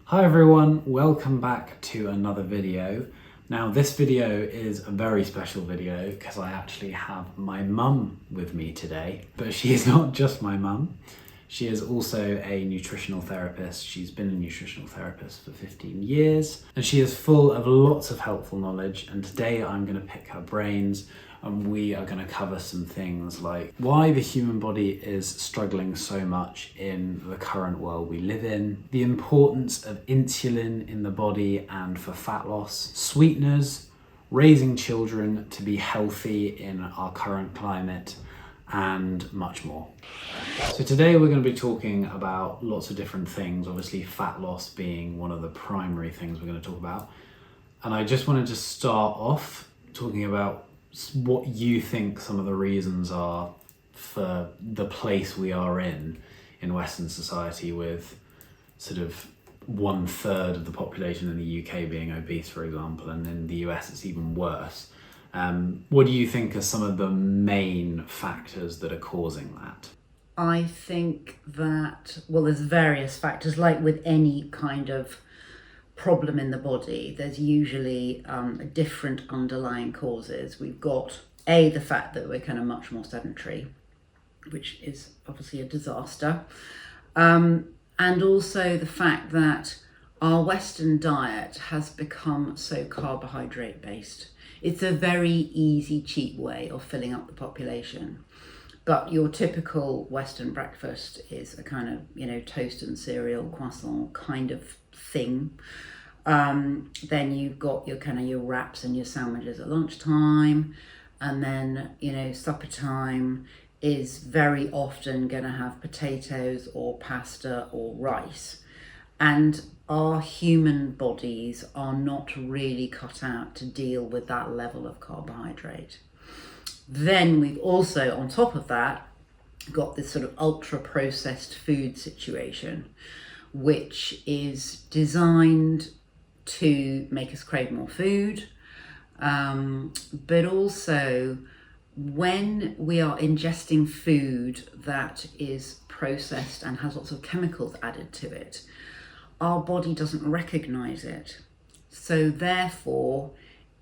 Hi everyone, welcome back to another video. Now this video is a very special video because I actually have my mum with me today, but she is not just my mum. She is also a nutritional therapist. She's been a nutritional therapist for 15 years and she is full of lots of helpful knowledge, and today I'm going to pick her brains and we are going to cover some things like why the human body is struggling so much in the current world we live in, the importance of insulin in the body and for fat loss, sweeteners, raising children to be healthy in our current climate, and much more. So today we're going to be talking about lots of different things, obviously fat loss being one of the primary things we're going to talk about. And I just wanted to start off talking about what you think some of the reasons are for the place we are in Western society, with sort of 1/3 of the population in the UK being obese, for example, and in the US it's even worse. What do you think are some of the main factors that are causing that? I think that, well, there's various factors. Like with any kind of problem in the body, there's usually different underlying causes. We've got the fact that we're kind of much more sedentary, which is obviously a disaster, and also the fact that our Western diet has become so carbohydrate based. It's a very easy, cheap way of filling up the population. But your typical Western breakfast is a kind of, toast and cereal, croissant kind of thing. Then you've got your wraps and your sandwiches at lunchtime. And then, supper time is very often going to have potatoes or pasta or rice. And our human bodies are not really cut out to deal with that level of carbohydrate. Then we've also, on top of that, got this sort of ultra processed food situation, which is designed to make us crave more food, but also when we are ingesting food that is processed and has lots of chemicals added to it, our body doesn't recognize it. So therefore,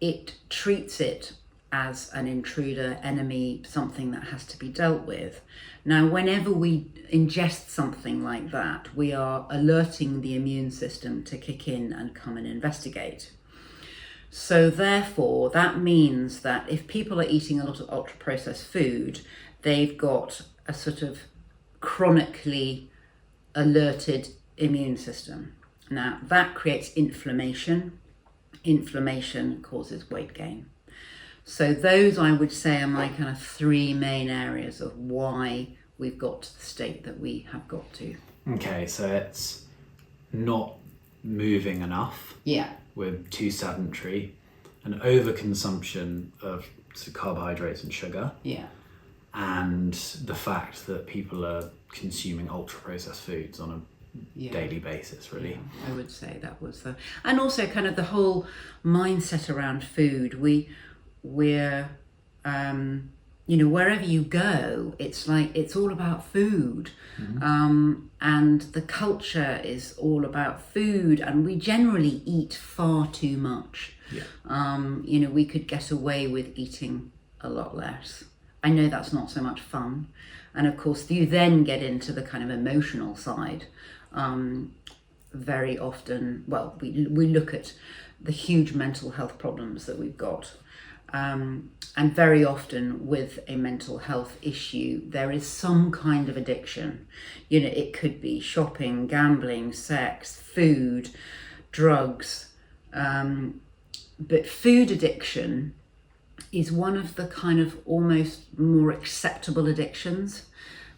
it treats it as an intruder, enemy, something that has to be dealt with. Now, whenever we ingest something like that, we are alerting the immune system to kick in and come and investigate. So therefore, that means that if people are eating a lot of ultra-processed food, they've got a sort of chronically alerted immune system. Now, that creates inflammation. Inflammation causes weight gain. So those, I would say, are my kind of three main areas of why we've got to the state that we have got to. Okay, so it's not moving enough. Yeah. We're too sedentary, an overconsumption of carbohydrates and sugar. Yeah. And the fact that people are consuming ultra-processed foods on a daily basis, really. Yeah, I would say that was and also kind of the whole mindset around food. We're wherever you go, it's like it's all about food. Mm-hmm. And the culture is all about food, and we generally eat far too much. Yeah. We could get away with eating a lot less. I know that's not so much fun, and of course you then get into the kind of emotional side. Very often, well, we look at the huge mental health problems that we've got. And very often with a mental health issue, there is some kind of addiction. It could be shopping, gambling, sex, food, drugs. But food addiction is one of the kind of almost more acceptable addictions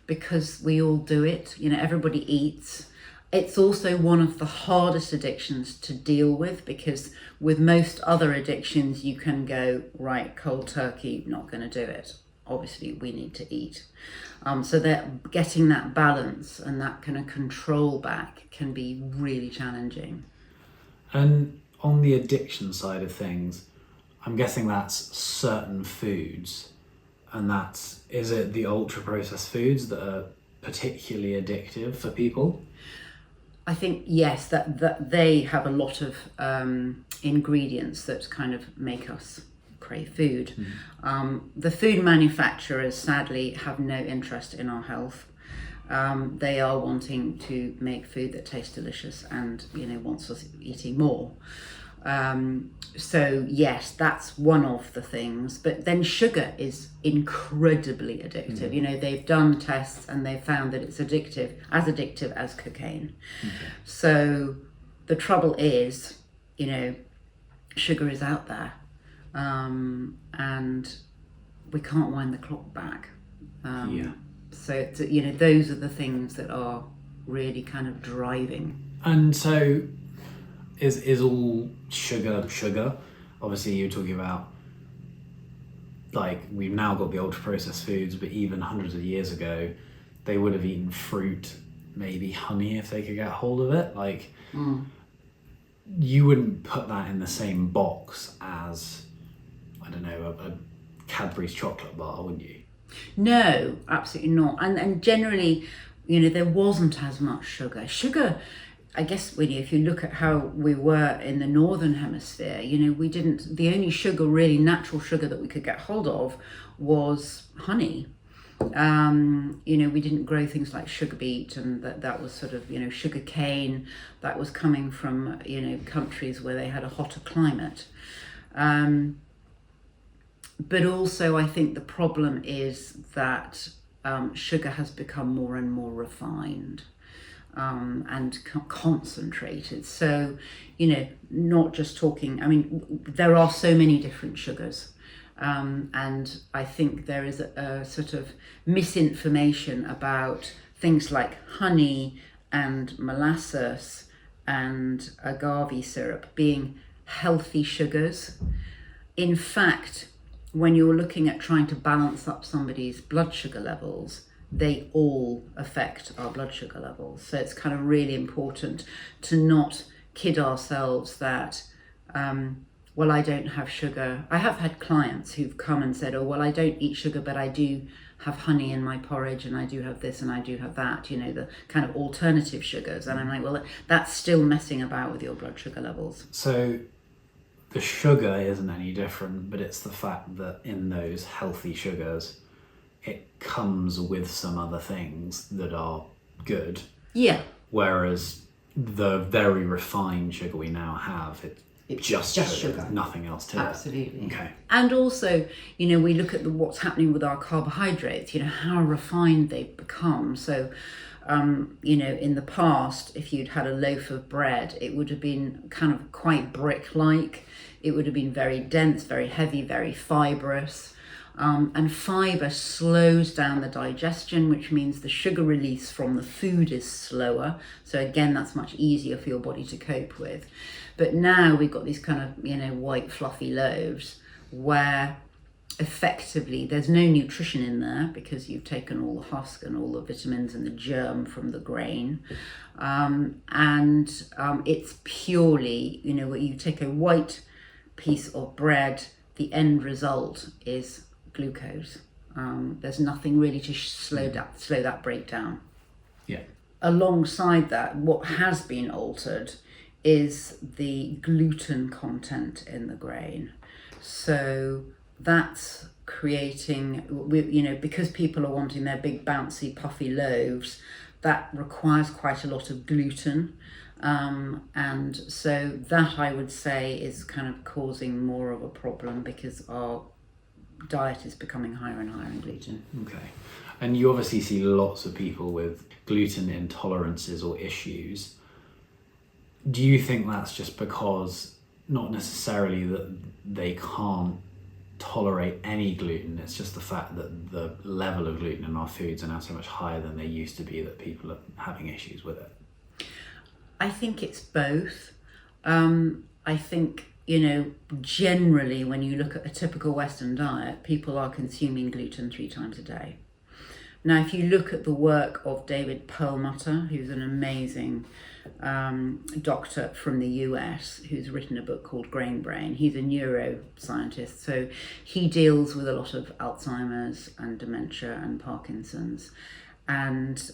because we all do it. Everybody eats. It's also one of the hardest addictions to deal with because with most other addictions, you can go, right, cold turkey, not going to do it. Obviously, we need to eat. So that getting that balance and that kind of control back can be really challenging. And on the addiction side of things, I'm guessing that's certain foods, and is it the ultra processed foods that are particularly addictive for people? I think, yes, that they have a lot of ingredients that kind of make us crave food. The food manufacturers sadly have no interest in our health. They are wanting to make food that tastes delicious and, wants us eating more. So yes, that's one of the things. But then sugar is incredibly addictive. They've done tests and they've found that it's addictive as cocaine. So the trouble is, sugar is out there, and we can't wind the clock back. So those are the things that are really kind of driving. And so is all sugar? Obviously you're talking about, like, we've now got the ultra processed foods, but even hundreds of years ago they would have eaten fruit, maybe honey if they could get hold of it. Like, you wouldn't put that in the same box as, I don't know, a Cadbury's chocolate bar, wouldn't you? No, absolutely not. And generally, there wasn't as much sugar. Sugar, I guess, if you look at how we were in the northern hemisphere, the only sugar, really natural sugar that we could get hold of was honey. We didn't grow things like sugar beet, and that was sort of, sugar cane that was coming from, countries where they had a hotter climate. But also I think the problem is that sugar has become more and more refined. And concentrated. So, not just talking, there are so many different sugars. And I think there is a sort of misinformation about things like honey and molasses and agave syrup being healthy sugars. In fact, when you're looking at trying to balance up somebody's blood sugar levels, they all affect our blood sugar levels. So it's kind of really important to not kid ourselves that, I don't have sugar. I have had clients who've come and said, I don't eat sugar, but I do have honey in my porridge, and I do have this and I do have that, the kind of alternative sugars. And I'm like, that's still messing about with your blood sugar levels. So the sugar isn't any different, but it's the fact that in those healthy sugars, it comes with some other things that are good. Yeah. Whereas the very refined sugar we now have, it's just sugar, nothing else to it. Absolutely. Okay. And also, we look at what's happening with our carbohydrates, how refined they've become. So, in the past, if you'd had a loaf of bread, it would have been kind of quite brick-like. It would have been very dense, very heavy, very fibrous. And fibre slows down the digestion, which means the sugar release from the food is slower. So again, that's much easier for your body to cope with. But now we've got these kind of, white fluffy loaves where effectively there's no nutrition in there because you've taken all the husk and all the vitamins and the germ from the grain. It's purely, you take a white piece of bread, the end result is glucose. There's nothing really to slow that breakdown. Yeah. Alongside that, what has been altered is the gluten content in the grain. So that's creating, because people are wanting their big bouncy puffy loaves, that requires quite a lot of gluten. And so that, I would say, is kind of causing more of a problem because our diet is becoming higher and higher in gluten. Okay. And you obviously see lots of people with gluten intolerances or issues. Do you think that's just because, not necessarily that they can't tolerate any gluten, it's just the fact that the level of gluten in our foods are now so much higher than they used to be that people are having issues with it? I think it's both. I think, generally when you look at a typical Western diet, people are consuming gluten 3 times a day. Now, if you look at the work of David Perlmutter, who's an amazing doctor from the US, who's written a book called Grain Brain. He's a neuroscientist, so he deals with a lot of Alzheimer's and dementia and Parkinson's. And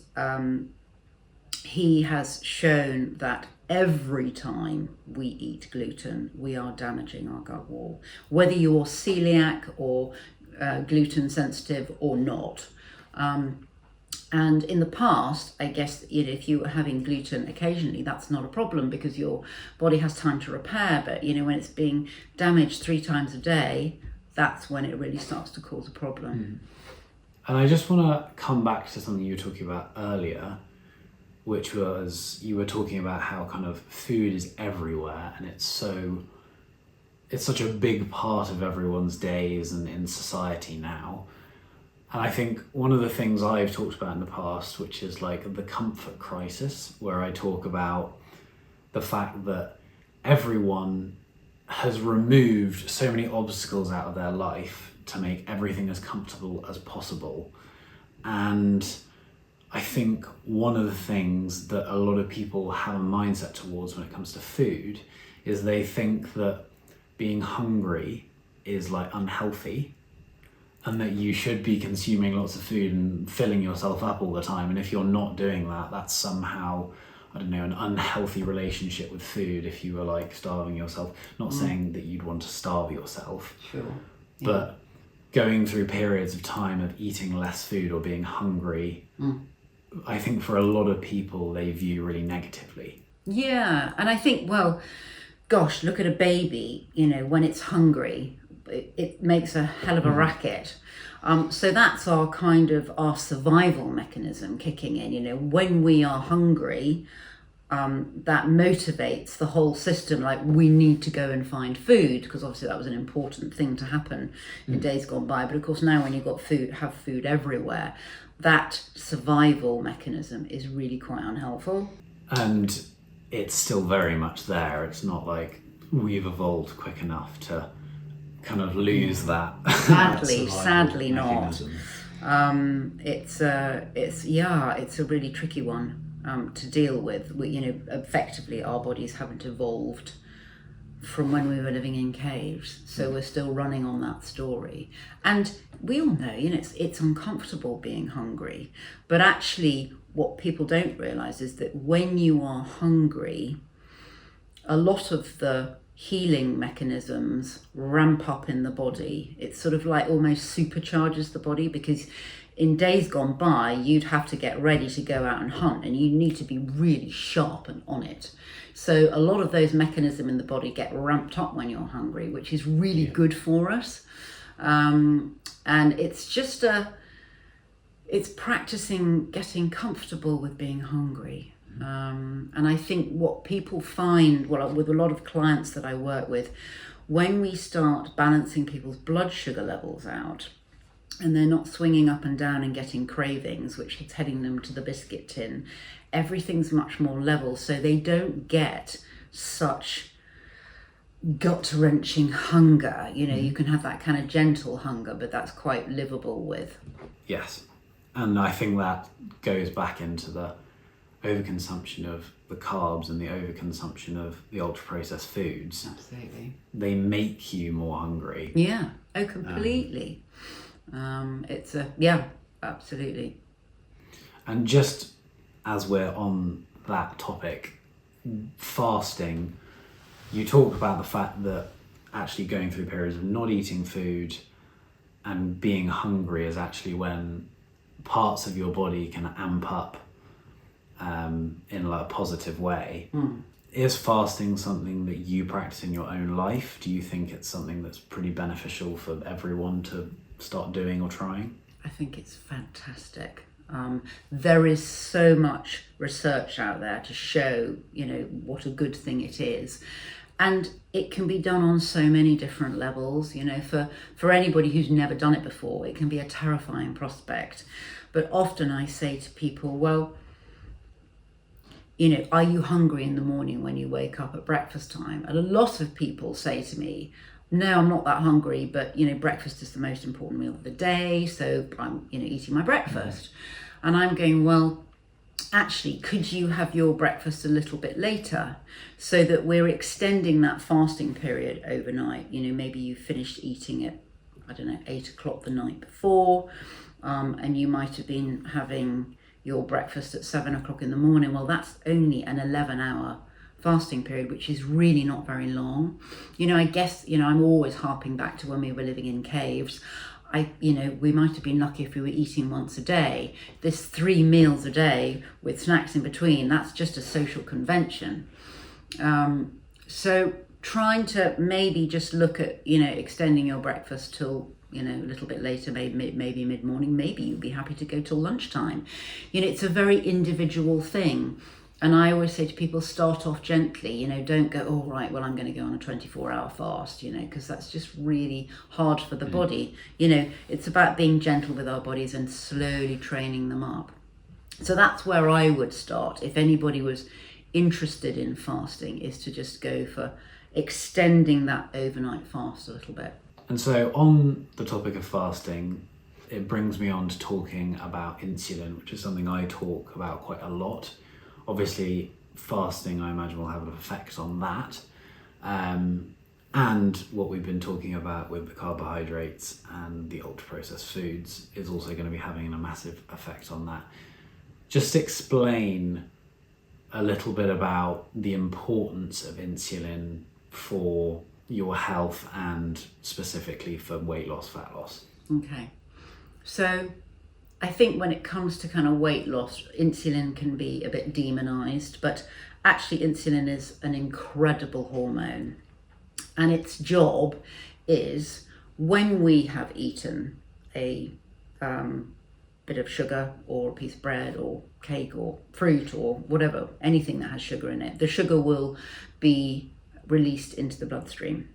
he has shown that every time we eat gluten, we are damaging our gut wall, whether you're celiac or gluten sensitive or not. And in the past, I guess, if you were having gluten occasionally, that's not a problem because your body has time to repair. But, when it's being damaged 3 times a day, that's when it really starts to cause a problem. And I just want to come back to something you were talking about earlier, which was you were talking about how kind of food is everywhere and it's such a big part of everyone's days and in society now. And I think one of the things I've talked about in the past, which is like the comfort crisis, where I talk about the fact that everyone has removed so many obstacles out of their life to make everything as comfortable as possible. And I think one of the things that a lot of people have a mindset towards when it comes to food is they think that being hungry is like unhealthy, and that you should be consuming lots of food and filling yourself up all the time. And if you're not doing that, that's somehow, I don't know, an unhealthy relationship with food if you were like starving yourself. Not saying that you'd want to starve yourself, Sure. But going through periods of time of eating less food or being hungry, I think for a lot of people they view really negatively. Yeah, and I think, well, gosh, look at a baby, when it's hungry, it makes a hell of a racket. So that's our survival mechanism kicking in. When we are hungry, that motivates the whole system. Like, we need to go and find food, because obviously that was an important thing to happen in days gone by. But of course now when you've got have food everywhere, that survival mechanism is really quite unhelpful. And it's still very much there. It's not like we've evolved quick enough to kind of lose that. Sadly not. It's a really tricky one to deal with. Effectively our bodies haven't evolved from when we were living in caves, so we're still running on that story. And we all know, it's uncomfortable being hungry, but actually what people don't realize is that when you are hungry, a lot of the healing mechanisms ramp up in the body. It's sort of like almost supercharges the body, because in days gone by you'd have to get ready to go out and hunt and you need to be really sharp and on it. So a lot of those mechanisms in the body get ramped up when you're hungry, which is really good for us. And it's just it's practicing getting comfortable with being hungry. And I think what people find, with a lot of clients that I work with, when we start balancing people's blood sugar levels out and they're not swinging up and down and getting cravings, which is heading them to the biscuit tin, everything's much more level, so they don't get such gut-wrenching hunger. You can have that kind of gentle hunger, but that's quite livable with. Yes, and I think that goes back into the overconsumption of the carbs and the overconsumption of the ultra-processed foods. Absolutely. They make you more hungry. Yeah, completely. Absolutely. And just as we're on that topic, fasting, you talk about the fact that actually going through periods of not eating food and being hungry is actually when parts of your body can amp up in like a positive way. Is fasting something that you practice in your own life? Do you think it's something that's pretty beneficial for everyone to start doing or trying? I think it's fantastic. There is so much research out there to show, what a good thing it is. And it can be done on so many different levels. For anybody who's never done it before, it can be a terrifying prospect. But often I say to people, well, are you hungry in the morning when you wake up at breakfast time? And a lot of people say to me, no, I'm not that hungry, but breakfast is the most important meal of the day, so I'm eating my breakfast. And I'm going, well, actually, could you have your breakfast a little bit later so that we're extending that fasting period overnight? Maybe you finished eating at, 8 o'clock the night before, and you might have been having your breakfast at 7 o'clock in the morning, well, that's only an 11-hour fasting period, which is really not very long. I guess, I'm always harping back to when we were living in caves. We might have been lucky if we were eating once a day. This 3 meals a day with snacks in between, that's just a social convention. So trying to maybe just look at, extending your breakfast till, a little bit later, maybe mid-morning, maybe you'd be happy to go till lunchtime. It's a very individual thing. And I always say to people, start off gently, don't go, oh, right, well, I'm going to go on a 24-hour fast, because that's just really hard for the body. It's about being gentle with our bodies and slowly training them up. So that's where I would start. If anybody was interested in fasting, is to just go for extending that overnight fast a little bit. And so on the topic of fasting, it brings me on to talking about insulin, which is something I talk about quite a lot. Obviously, fasting, I imagine, will have an effect on that. And what we've been talking about with the carbohydrates and the ultra-processed foods is also going to be having a massive effect on that. Just explain a little bit about the importance of insulin for your health and specifically for weight loss, fat loss. Okay. So I think when it comes to kind of weight loss, insulin can be a bit demonized, but actually insulin is an incredible hormone. And its job is, when we have eaten a bit of sugar or a piece of bread or cake or fruit or whatever, anything that has sugar in it, the sugar will be released into the bloodstream.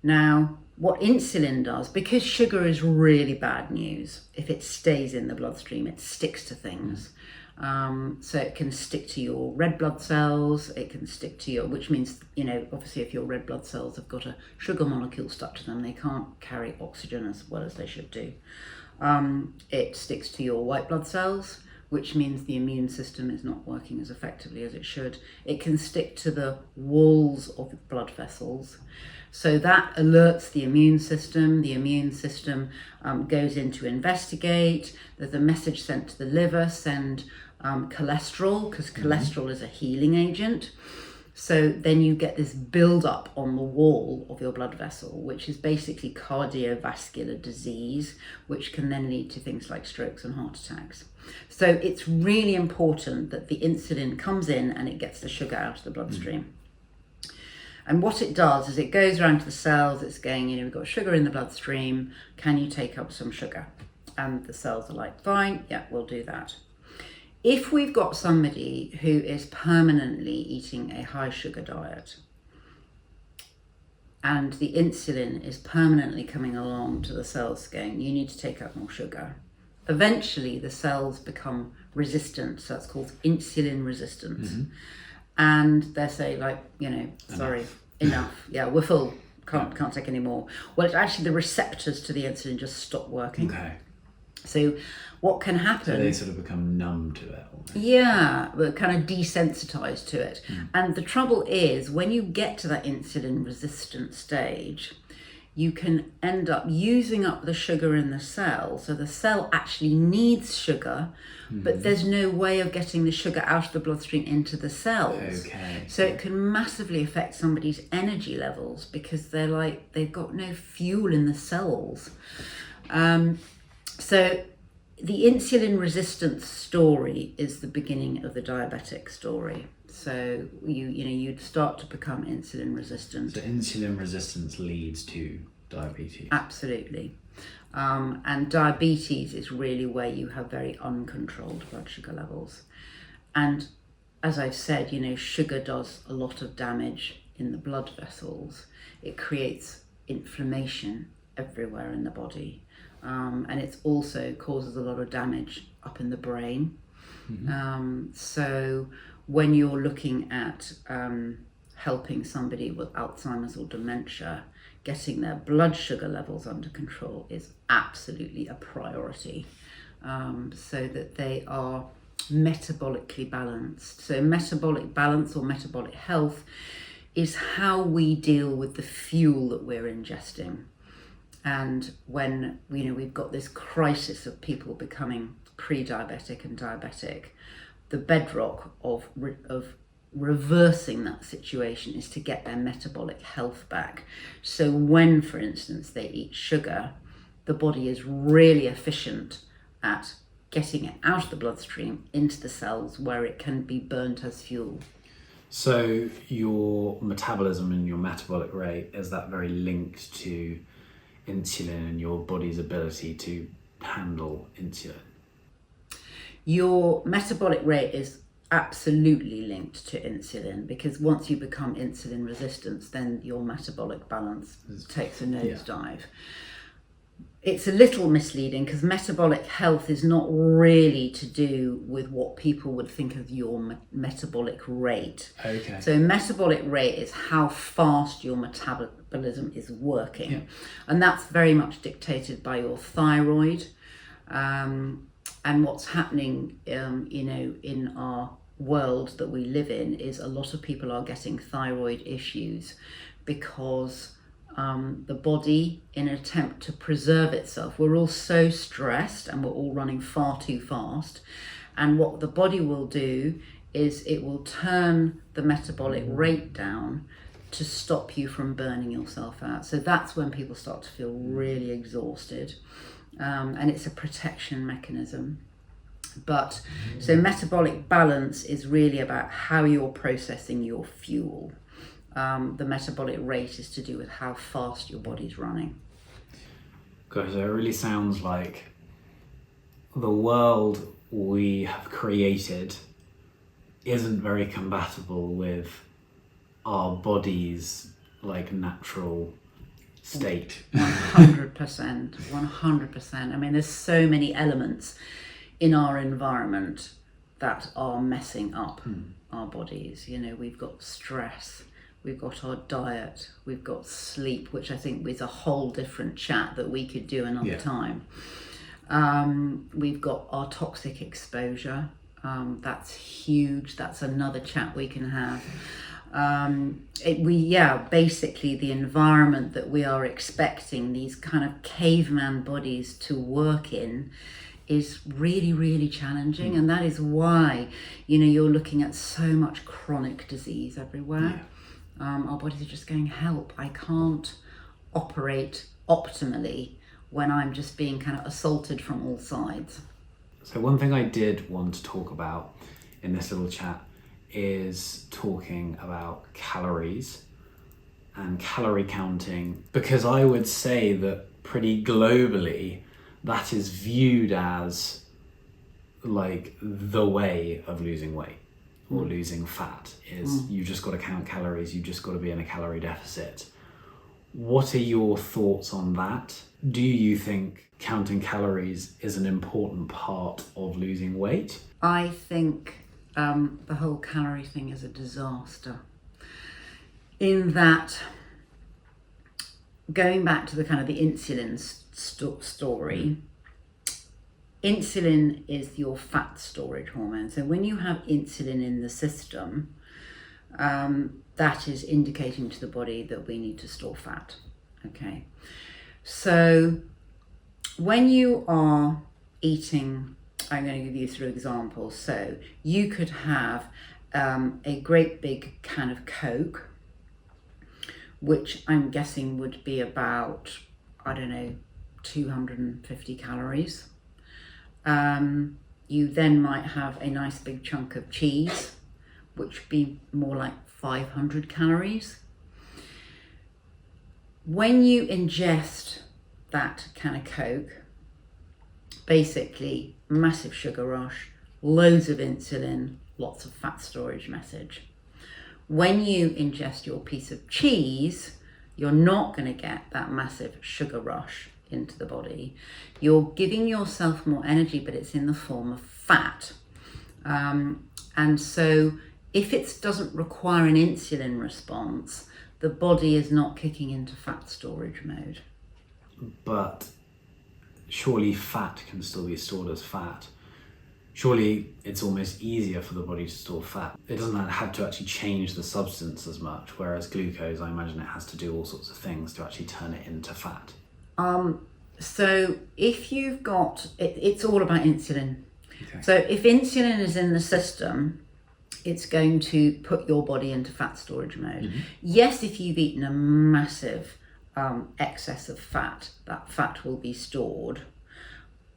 Now, what insulin does, because sugar is really bad news, if it stays in the bloodstream, it sticks to things. So it can stick to your red blood cells, it can stick to your, which means, obviously if your red blood cells have got a sugar molecule stuck to them, they can't carry oxygen as well as they should do. It sticks to your white blood cells, which means the immune system is not working as effectively as it should. It can stick to the walls of blood vessels. So that alerts the immune system. The immune system goes in to investigate. There's a message sent to the liver, send cholesterol, because cholesterol is a healing agent. So then you get this build-up on the wall of your blood vessel, which is basically cardiovascular disease, which can then lead to things like strokes and heart attacks. So it's really important that the insulin comes in and it gets the sugar out of the bloodstream. And what it does is it goes around to the cells, it's going, we've got sugar in the bloodstream, can you take up some sugar? And the cells are like, fine, yeah, we'll do that. If we've got somebody who is permanently eating a high sugar diet and the insulin is permanently coming along to the cells going, you need to take up more sugar, eventually the cells become resistant. So that's called insulin resistance. And they say sorry, enough. Yeah, we're full, can't take any more. Well, it's actually the receptors to the insulin just stop working. Okay. So what can happen? So they sort of become numb to it. Almost. Yeah, but kind of desensitized to it. And the trouble is, when you get to that insulin resistant stage, you can end up using up the sugar in the cell. So the cell actually needs sugar, but there's no way of getting the sugar out of the bloodstream into the cells. Okay. So it can massively affect somebody's energy levels because they've got no fuel in the cells. So the insulin resistance story is the beginning of the diabetic story. So you'd start to become insulin resistant. So insulin resistance leads to diabetes. Absolutely. And diabetes is really where you have very uncontrolled blood sugar levels. And as I've said, sugar does a lot of damage in the blood vessels. It creates inflammation everywhere in the body. And it also causes a lot of damage up in the brain. So when you're looking at helping somebody with Alzheimer's or dementia, getting their blood sugar levels under control is absolutely a priority, so that they are metabolically balanced. So metabolic balance or metabolic health is how we deal with the fuel that we're ingesting. And when we've got this crisis of people becoming pre-diabetic and diabetic, the bedrock of reversing that situation is to get their metabolic health back. So when, for instance, they eat sugar, the body is really efficient at getting it out of the bloodstream into the cells where it can be burnt as fuel. So your metabolism and your metabolic rate, is that very linked to insulin and your body's ability to handle insulin? Your metabolic rate is absolutely linked to insulin, because once you become insulin resistant, then your metabolic balance takes a nosedive. It's a little misleading because metabolic health is not really to do with what people would think of your metabolic rate. Okay. So metabolic rate is how fast your metabolism is working. And that's very much dictated by your thyroid. And what's happening, in our world that we live in is a lot of people are getting thyroid issues because the body, in an attempt to preserve itself, we're all so stressed and we're all running far too fast. And what the body will do is it will turn the metabolic rate down to stop you from burning yourself out. So that's when people start to feel really exhausted. And it's a protection mechanism. But so metabolic balance is really about how you're processing your fuel. The metabolic rate is to do with how fast your body's running. Gosh, it really sounds like the world we have created isn't very compatible with our body's natural state. 100%, 100%. I mean, there's so many elements in our environment that are messing up our bodies. We've got stress, we've got our diet, we've got sleep, which I think is a whole different chat that we could do another time. We've got our toxic exposure. That's huge. That's another chat we can have. Basically the environment that we are expecting these kind of caveman bodies to work in is really, really challenging. And that is why, you're looking at so much chronic disease everywhere. Our bodies are just going, help, I can't operate optimally when I'm just being kind of assaulted from all sides. So one thing I did want to talk about in this little chat is talking about calories and calorie counting, because I would say that pretty globally that is viewed as the way of losing weight or losing fat is you just got to count calories, you just got to be in a calorie deficit. What are your thoughts on that? Do you think counting calories is an important part of losing weight? I think the whole calorie thing is a disaster, in that, going back to the kind of the insulin story, insulin is your fat storage hormone. So when you have insulin in the system, that is indicating to the body that we need to store fat. Okay, so when you are eating, I'm going to give you 3 examples. So you could have a great big can of Coke, which I'm guessing would be about, 250 calories. You then might have a nice big chunk of cheese, which would be more like 500 calories. When you ingest that can of Coke, basically massive sugar rush, loads of insulin, lots of fat storage message. When you ingest your piece of cheese, you're not going to get that massive sugar rush into the body. You're giving yourself more energy, but it's in the form of fat. And so if it doesn't require an insulin response, the body is not kicking into fat storage mode. But surely fat can still be stored as fat. Surely it's almost easier for the body to store fat. It doesn't have to actually change the substance as much, whereas glucose, I imagine it has to do all sorts of things to actually turn it into fat. So if you've got, it's all about insulin Okay. So if insulin is in the system, it's going to put your body into fat storage mode. Yes, if you've eaten a massive excess of fat, that fat will be stored.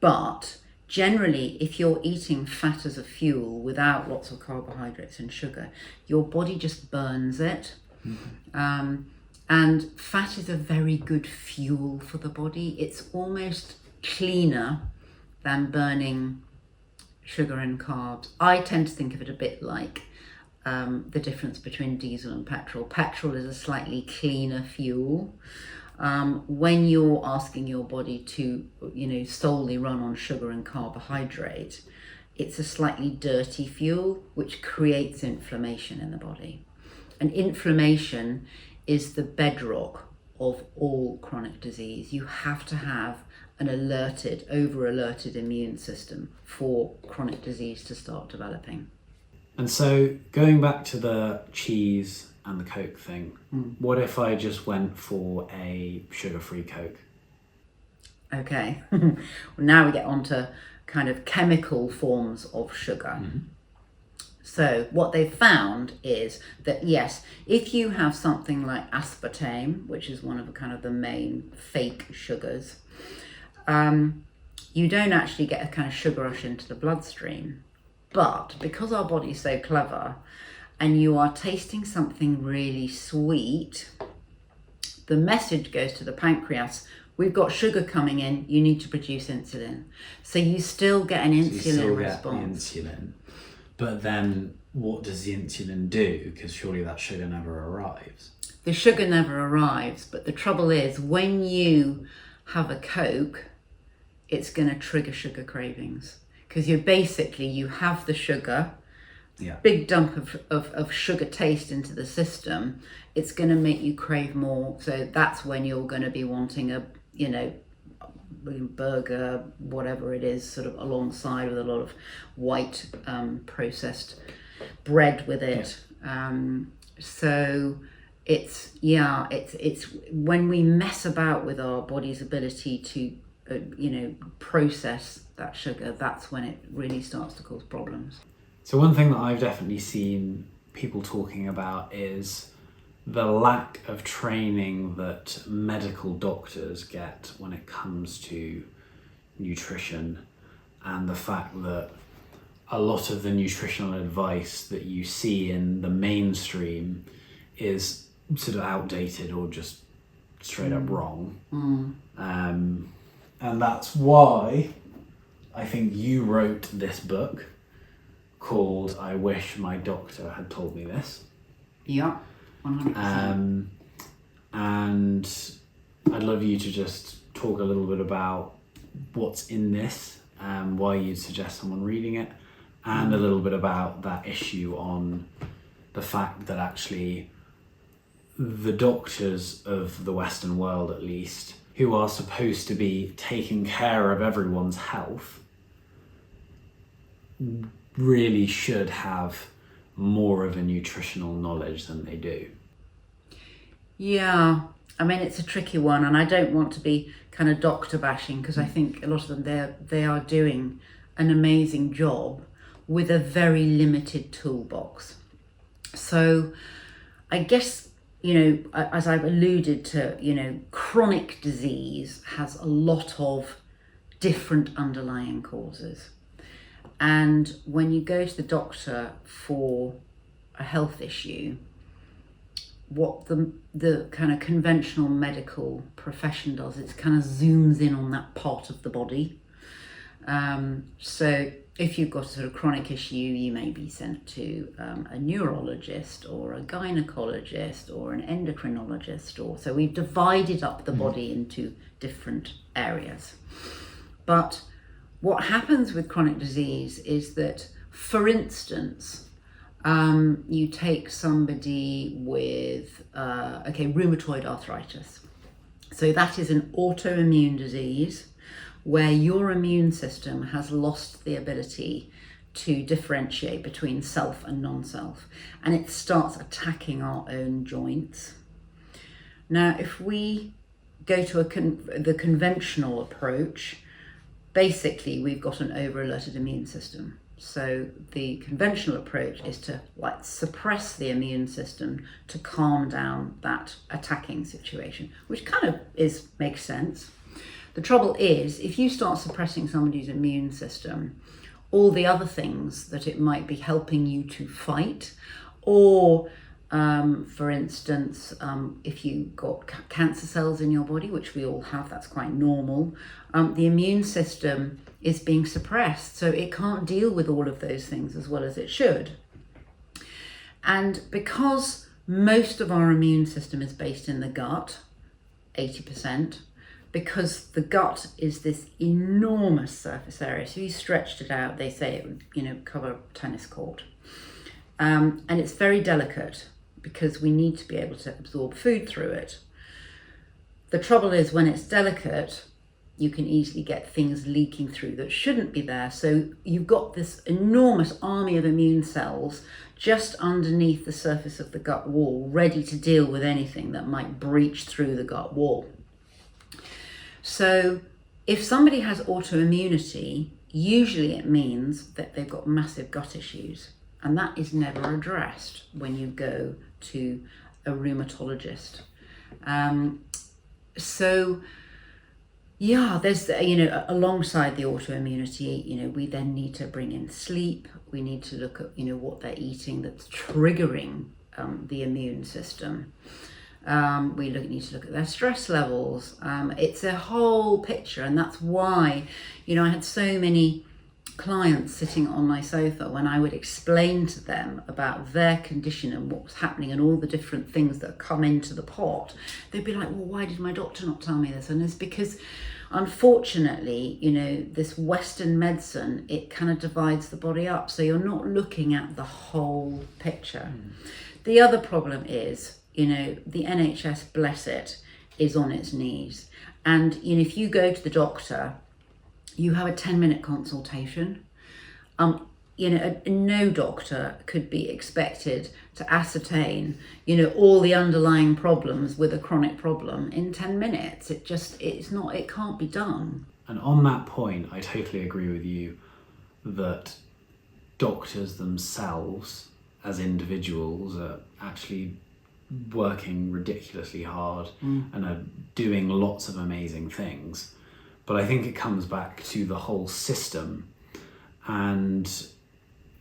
But generally, if you're eating fat as a fuel without lots of carbohydrates and sugar, your body just burns it. And fat is a very good fuel for the body. It's almost cleaner than burning sugar and carbs. I tend to think of it a bit like the difference between diesel and petrol. Petrol is a slightly cleaner fuel. When you're asking your body to, solely run on sugar and carbohydrate, it's a slightly dirty fuel, which creates inflammation in the body. And inflammation is the bedrock of all chronic disease. You have to have an over-alerted immune system for chronic disease to start developing. And so going back to the cheese and the Coke thing, what if I just went for a sugar-free Coke? Okay, well, now we get on to kind of chemical forms of sugar. So what they've found is that, yes, if you have something like aspartame, which is one of the main fake sugars, you don't actually get a kind of sugar rush into the bloodstream. But because our body's so clever, and you are tasting something really sweet, the message goes to the pancreas, we've got sugar coming in, you need to produce insulin. So you still get an insulin response. Get the insulin. But then what does the insulin do? Because surely that sugar never arrives. The sugar never arrives, but the trouble is when you have a Coke, it's going to trigger sugar cravings. Because you have the sugar, big dump of sugar taste into the system, it's going to make you crave more. So that's when you're going to be wanting a, burger, whatever it is, sort of alongside with a lot of white processed bread with it. So it's when we mess about with our body's ability to process that sugar, that's when it really starts to cause problems. So one thing that I've definitely seen people talking about is the lack of training that medical doctors get when it comes to nutrition, and the fact that a lot of the nutritional advice that you see in the mainstream is sort of outdated or just straight up wrong. And that's why I think you wrote this book called I Wish My Doctor Had Told Me This. Yeah, 100%. And I'd love you to just talk a little bit about what's in this, why you'd suggest someone reading it, and a little bit about that issue on the fact that actually the doctors of the Western world, at least, who are supposed to be taking care of everyone's health, really should have more of a nutritional knowledge than they do. Yeah, I mean, it's a tricky one, and I don't want to be kind of doctor bashing, because I think a lot of them, they are doing an amazing job with a very limited toolbox. So I guess, as I've alluded to, chronic disease has a lot of different underlying causes. And when you go to the doctor for a health issue, what the kind of conventional medical profession does, it kind of zooms in on that part of the body. So if you've got a sort of chronic issue, you may be sent to a neurologist or a gynecologist or an endocrinologist, so we've divided up the body into different areas. But what happens with chronic disease is that, for instance, you take somebody with rheumatoid arthritis. So that is an autoimmune disease where your immune system has lost the ability to differentiate between self and non-self, and it starts attacking our own joints. Now, if we go to the conventional approach, basically we've got an over-alerted immune system. So the conventional approach is to suppress the immune system to calm down that attacking situation, which kind of makes sense. The trouble is, if you start suppressing somebody's immune system, all the other things that it might be helping you to fight, or for instance, if you've got cancer cells in your body, which we all have, that's quite normal, the immune system is being suppressed, so it can't deal with all of those things as well as it should. And because most of our immune system is based in the gut, 80%, because the gut is this enormous surface area, so you stretched it out, they say it would cover a tennis court. And it's very delicate because we need to be able to absorb food through it. The trouble is, when it's delicate, you can easily get things leaking through that shouldn't be there. So you've got this enormous army of immune cells just underneath the surface of the gut wall, ready to deal with anything that might breach through the gut wall. So if somebody has autoimmunity, usually it means that they've got massive gut issues, and that is never addressed when you go to a rheumatologist. There's, alongside the autoimmunity, we then need to bring in sleep. We need to look at, what they're eating that's triggering the immune system. We need to look at their stress levels. It's a whole picture, and that's why, I had so many clients sitting on my sofa when I would explain to them about their condition and what was happening and all the different things that come into the pot. They'd be like, well, why did my doctor not tell me this? And it's because, unfortunately, this Western medicine, it kind of divides the body up, so you're not looking at the whole picture. The other problem is, the NHS, bless it, is on its knees. And, if you go to the doctor, you have a 10-minute consultation. No doctor could be expected to ascertain, all the underlying problems with a chronic problem in 10 minutes. It can't be done. And on that point, I totally agree with you that doctors themselves, as individuals, are actually working ridiculously hard and are doing lots of amazing things. But I think it comes back to the whole system. And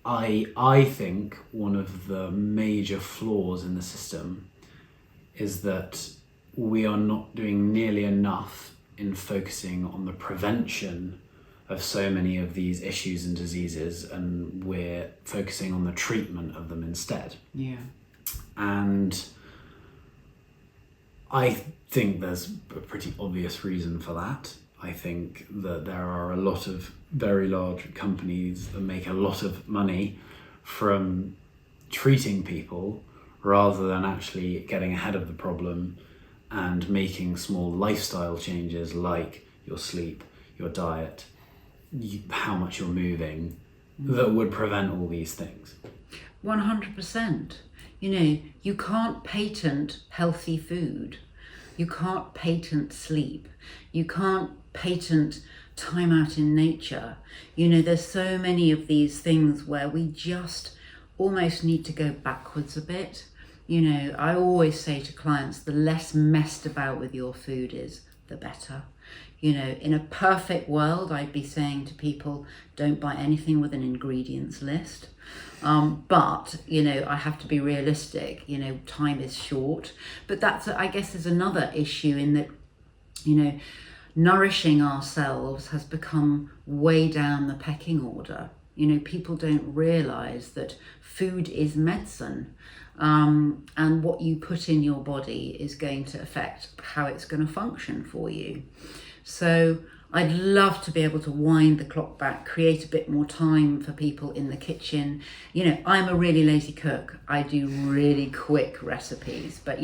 I think one of the major flaws in the system is that we are not doing nearly enough in focusing on the prevention of so many of these issues and diseases, and we're focusing on the treatment of them instead. Yeah. And I think there's a pretty obvious reason for that. I think that there are a lot of very large companies that make a lot of money from treating people rather than actually getting ahead of the problem and making small lifestyle changes like your sleep, your diet, how much you're moving, that would prevent all these things. 100%. You can't patent healthy food. You can't patent sleep. You can't patent time out in nature. There's so many of these things where we just almost need to go backwards a bit. I always say to clients, the less messed about with your food is, the better. In a perfect world, I'd be saying to people, don't buy anything with an ingredients list. But I have to be realistic. Time is short. But that's, I guess, is another issue in that, nourishing ourselves has become way down the pecking order. People don't realize that food is medicine. And what you put in your body is going to affect how it's going to function for you. So I'd love to be able to wind the clock back, create a bit more time for people in the kitchen. I'm a really lazy cook. I do really quick recipes, but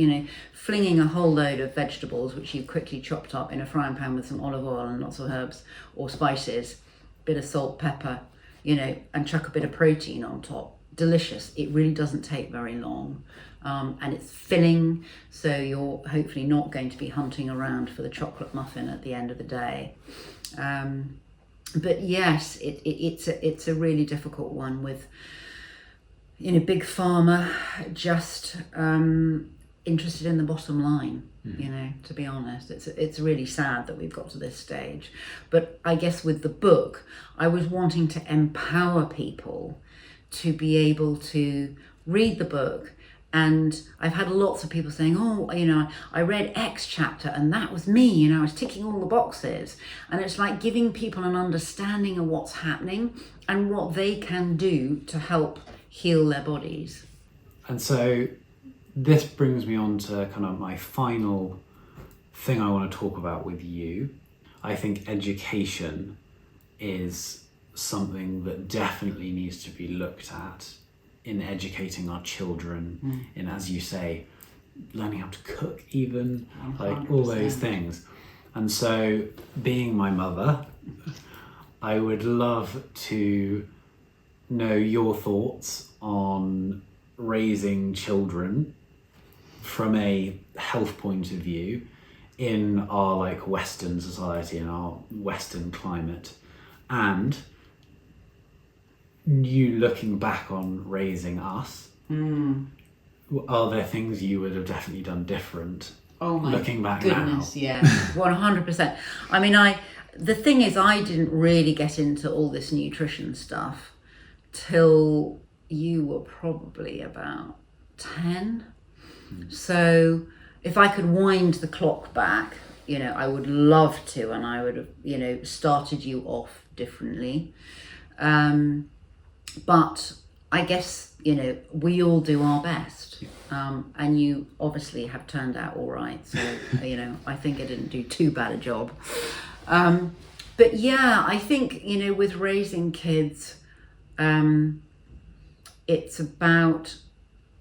flinging a whole load of vegetables, which you've quickly chopped up in a frying pan with some olive oil and lots of herbs or spices, bit of salt, pepper, and chuck a bit of protein on top. Delicious. It really doesn't take very long. And it's filling, so you're hopefully not going to be hunting around for the chocolate muffin at the end of the day. But yes, it's a really difficult one with, you know, big pharma just interested in the bottom line. You know, to be honest, it's really sad that we've got to this stage. But I guess with the book, I was wanting to empower people to be able to read the book. And I've had lots of people saying, oh, you know, I read X chapter and that was me, you know, I was ticking all the boxes. And it's like giving people an understanding of what's happening and what they can do to help heal their bodies. And so this brings me on to kind of my final thing I want to talk about with you. I think education is something that definitely needs to be looked at in educating our children, in, as you say, learning how to cook even, 100%. like all those things. And so being my mother, I would love to know your thoughts on raising children from a health point of view in our like Western society, in our Western climate, and you looking back on raising us. Are there things you would have definitely done different? Oh my looking back goodness, now? yeah, 100%. I mean, the thing is, I didn't really get into all this nutrition stuff till you were probably about 10. So if I could wind the clock back, you know, I would love to, and I would have, you know, started you off differently. But I guess, you know, we all do our best. And you obviously have turned out all right. So, you know, I think I didn't do too bad a job. But yeah, I think, you know, with raising kids, it's about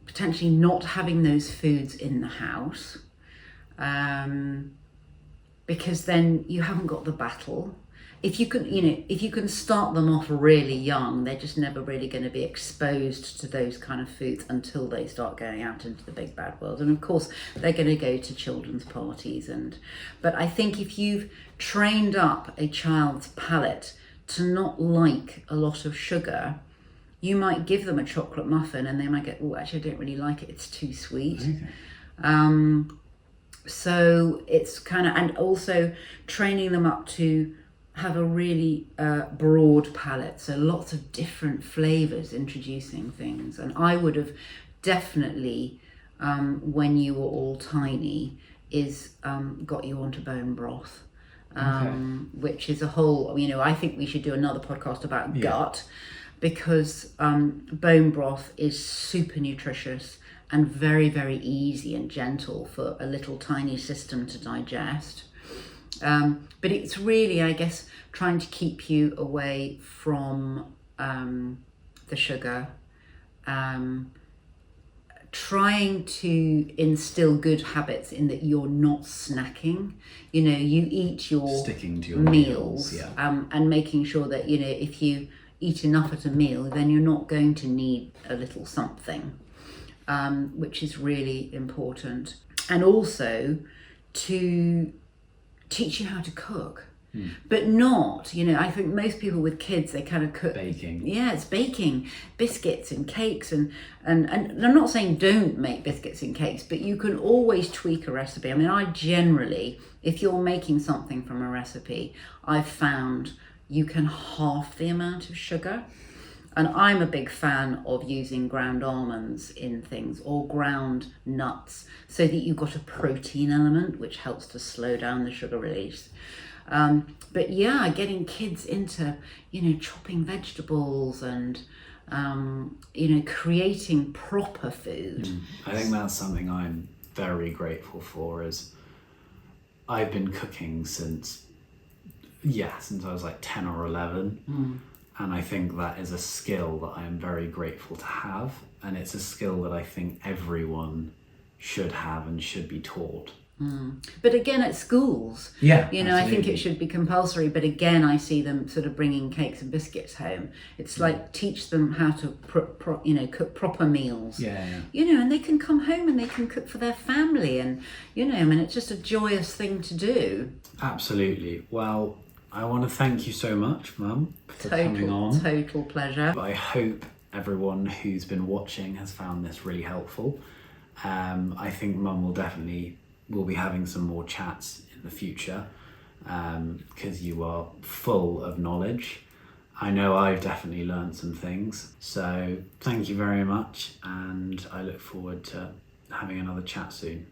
potentially not having those foods in the house, because then you haven't got the battle. If you can start them off really young, they're just never really going to be exposed to those kind of foods until they start going out into the big bad world. And of course, they're going to go to children's parties. But I think if you've trained up a child's palate to not like a lot of sugar, you might give them a chocolate muffin and they might go, oh, actually, I don't really like it. It's too sweet. Okay. So it's kind of, and also training them up to have a really broad palate. So lots of different flavors, introducing things. And I would have definitely, when you were all tiny, got you onto bone broth. Which is a whole, you know, I think we should do another podcast about gut, because bone broth is super nutritious and very, very easy and gentle for a little tiny system to digest. But it's really, I guess, trying to keep you away from the sugar, trying to instill good habits in that you're not snacking. You know, you eat your sticking to your meals, yeah. And making sure that, you know, if you eat enough at a meal, then you're not going to need a little something, which is really important. And also to teach you how to cook, but not, you know, I think most people with kids, they kind of cook. Baking. Yeah, it's baking, biscuits and cakes. And I'm not saying don't make biscuits and cakes, but you can always tweak a recipe. I mean, I generally, if you're making something from a recipe, I've found you can half the amount of sugar. And I'm a big fan of using ground almonds in things, or ground nuts, so that you've got a protein element, which helps to slow down the sugar release. But yeah, getting kids into, you know, chopping vegetables and, you know, creating proper food. I think that's something I'm very grateful for, is I've been cooking since I was like 10 or 11. And I think that is a skill that I am very grateful to have. And it's a skill that I think everyone should have and should be taught. But again, at schools, yeah, you know, absolutely. I think it should be compulsory. But again, I see them sort of bringing cakes and biscuits home. It's like, teach them how to, cook proper meals. Yeah. You know, and they can come home and they can cook for their family. And, you know, I mean, it's just a joyous thing to do. Absolutely. Well, I want to thank you so much, Mum, for coming on. Total pleasure. I hope everyone who's been watching has found this really helpful. I think Mum will be having some more chats in the future, because you are full of knowledge. I know I've definitely learned some things. So thank you very much, and I look forward to having another chat soon.